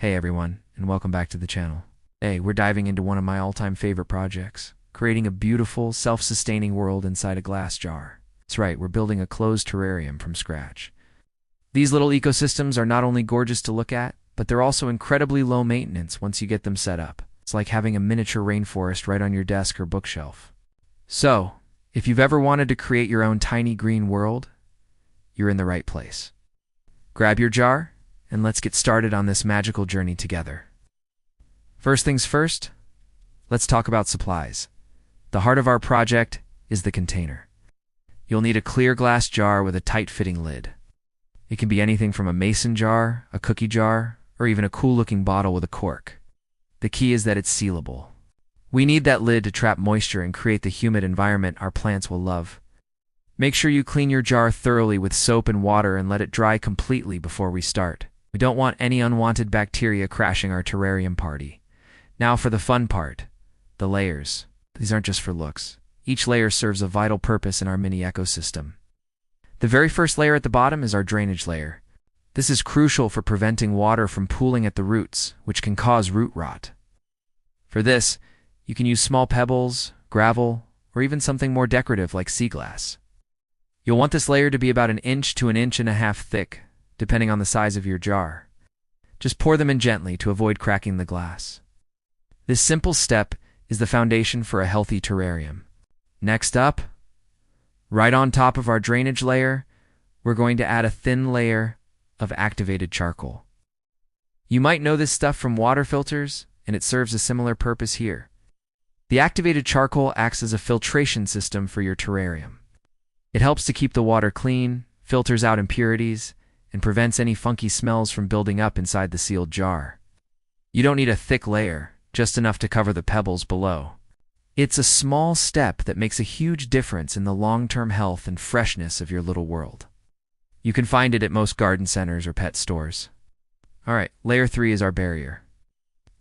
Hey everyone, and welcome back to the channel. Hey, we're diving into one of my all-time favorite projects, creating a beautiful, self-sustaining world inside a glass jar. That's right, we're building a closed terrarium from scratch. These little ecosystems are not only gorgeous to look at, but they're also incredibly low maintenance once you get them set up. It's like having a miniature rainforest right on your desk or bookshelf. So, if you've ever wanted to create your own tiny green world, you're in the right place. Grab your jar, and let's get started on this magical journey together. First things first, let's talk about supplies. The heart of our project is the container. You'll need a clear glass jar with a tight-fitting lid. It can be anything from a mason jar, a cookie jar, or even a cool-looking bottle with a cork. The key is that it's sealable. We need that lid to trap moisture and create the humid environment our plants will love. Make sure you clean your jar thoroughly with soap and water and let it dry completely before we start. We don't want any unwanted bacteria crashing our terrarium party. Now for the fun part, the layers. These aren't just for looks. Each layer serves a vital purpose in our mini ecosystem. The very first layer at the bottom is our drainage layer. This is crucial for preventing water from pooling at the roots, which can cause root rot. For this, you can use small pebbles, gravel, or even something more decorative like sea glass. You'll want this layer to be about 1 inch to 1.5 inches thick, depending on the size of your jar. Just pour them in gently to avoid cracking the glass. This simple step is the foundation for a healthy terrarium. Next up, right on top of our drainage layer, we're going to add a thin layer of activated charcoal. You might know this stuff from water filters, and it serves a similar purpose here. The activated charcoal acts as a filtration system for your terrarium. It helps to keep the water clean, filters out impurities, and prevents any funky smells from building up inside the sealed jar. You don't need a thick layer, just enough to cover the pebbles below. It's a small step that makes a huge difference in the long-term health and freshness of your little world. You can find it at most garden centers or pet stores. Alright, layer 3 is our barrier.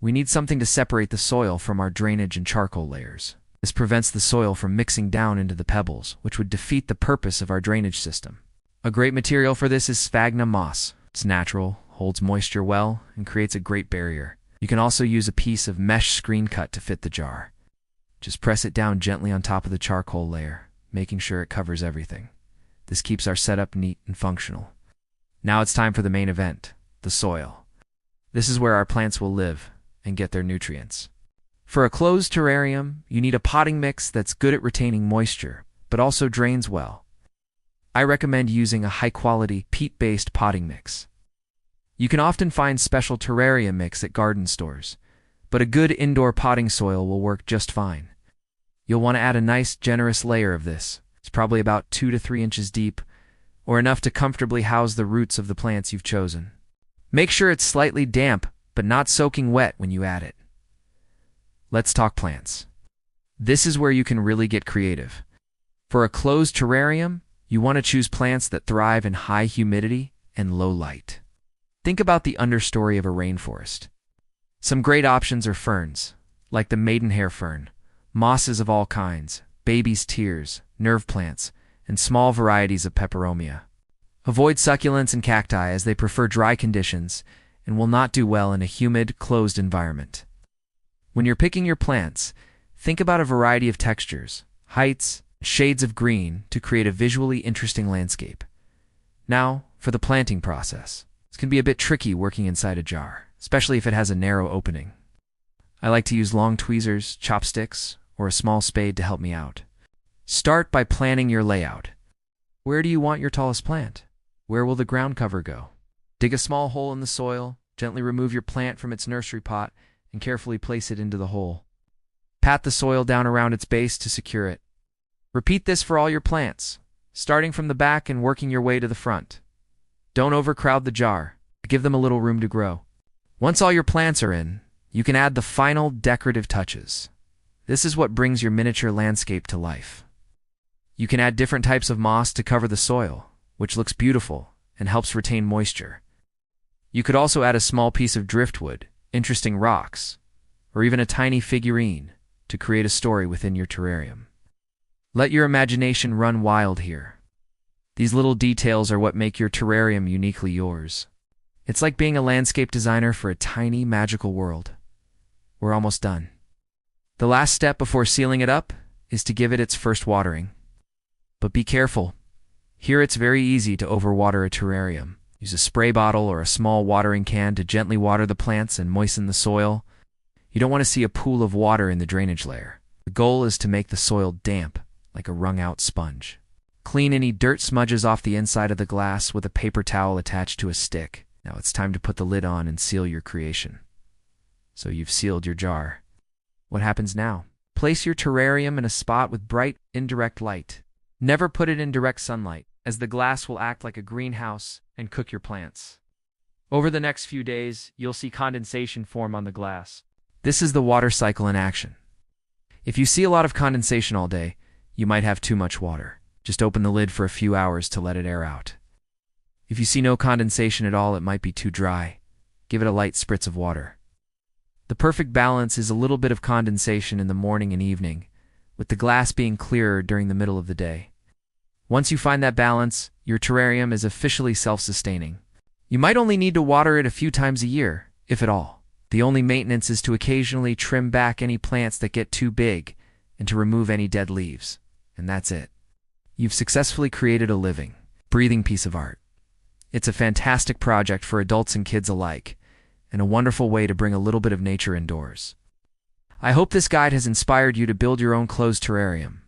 We need something to separate the soil from our drainage and charcoal layers. This prevents the soil from mixing down into the pebbles, which would defeat the purpose of our drainage system. A great material for this is sphagnum moss. It's natural, holds moisture well, and creates a great barrier. You can also use a piece of mesh screen cut to fit the jar. Just press it down gently on top of the charcoal layer, making sure it covers everything. This keeps our setup neat and functional. Now it's time for the main event, the soil. This is where our plants will live and get their nutrients. For a closed terrarium, you need a potting mix that's good at retaining moisture, but also drains well. I recommend using a high-quality, peat-based potting mix. You can often find special terrarium mix at garden stores, but a good indoor potting soil will work just fine. You'll want to add a nice, generous layer of this. It's probably about 2 to 3 inches deep, or enough to comfortably house the roots of the plants you've chosen. Make sure it's slightly damp, but not soaking wet when you add it. Let's talk plants. This is where you can really get creative. For a closed terrarium, you want to choose plants that thrive in high humidity and low light. Think about the understory of a rainforest. Some great options are ferns, like the maidenhair fern, mosses of all kinds, baby's tears, nerve plants, and small varieties of peperomia. Avoid succulents and cacti as they prefer dry conditions and will not do well in a humid, closed environment. When you're picking your plants, think about a variety of textures, heights, shades of green to create a visually interesting landscape. Now, for the planting process. This can be a bit tricky working inside a jar, especially if it has a narrow opening. I like to use long tweezers, chopsticks, or a small spade to help me out. Start by planning your layout. Where do you want your tallest plant? Where will the ground cover go? Dig a small hole in the soil, gently remove your plant from its nursery pot, and carefully place it into the hole. Pat the soil down around its base to secure it. Repeat this for all your plants, starting from the back and working your way to the front. Don't overcrowd the jar. Give them a little room to grow. Once all your plants are in, you can add the final decorative touches. This is what brings your miniature landscape to life. You can add different types of moss to cover the soil, which looks beautiful and helps retain moisture. You could also add a small piece of driftwood, interesting rocks, or even a tiny figurine to create a story within your terrarium. Let your imagination run wild here. These little details are what make your terrarium uniquely yours. It's like being a landscape designer for a tiny, magical world. We're almost done. The last step before sealing it up is to give it its first watering. But be careful. Here it's very easy to overwater a terrarium. Use a spray bottle or a small watering can to gently water the plants and moisten the soil. You don't want to see a pool of water in the drainage layer. The goal is to make the soil damp, like a wrung-out sponge. Clean any dirt smudges off the inside of the glass with a paper towel attached to a stick. Now it's time to put the lid on and seal your creation. So you've sealed your jar. What happens now? Place your terrarium in a spot with bright, indirect light. Never put it in direct sunlight, as the glass will act like a greenhouse and cook your plants. Over the next few days, you'll see condensation form on the glass. This is the water cycle in action. If you see a lot of condensation all day, you might have too much water. Just open the lid for a few hours to let it air out. If you see no condensation at all, it might be too dry. Give it a light spritz of water. The perfect balance is a little bit of condensation in the morning and evening, with the glass being clearer during the middle of the day. Once you find that balance, your terrarium is officially self-sustaining. You might only need to water it a few times a year, if at all. The only maintenance is to occasionally trim back any plants that get too big and to remove any dead leaves. And that's it. You've successfully created a living, breathing piece of art. It's a fantastic project for adults and kids alike, and a wonderful way to bring a little bit of nature indoors. I hope this guide has inspired you to build your own closed terrarium.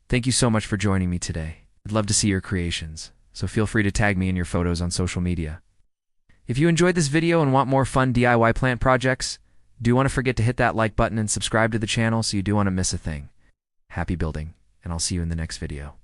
Thank you so much for joining me today. I'd love to see your creations, so feel free to tag me in your photos on social media. If you enjoyed this video and want more fun DIY plant projects, do want to forget to hit that like button and subscribe to the channel so you don't want to miss a thing. Happy building, and I'll see you in the next video.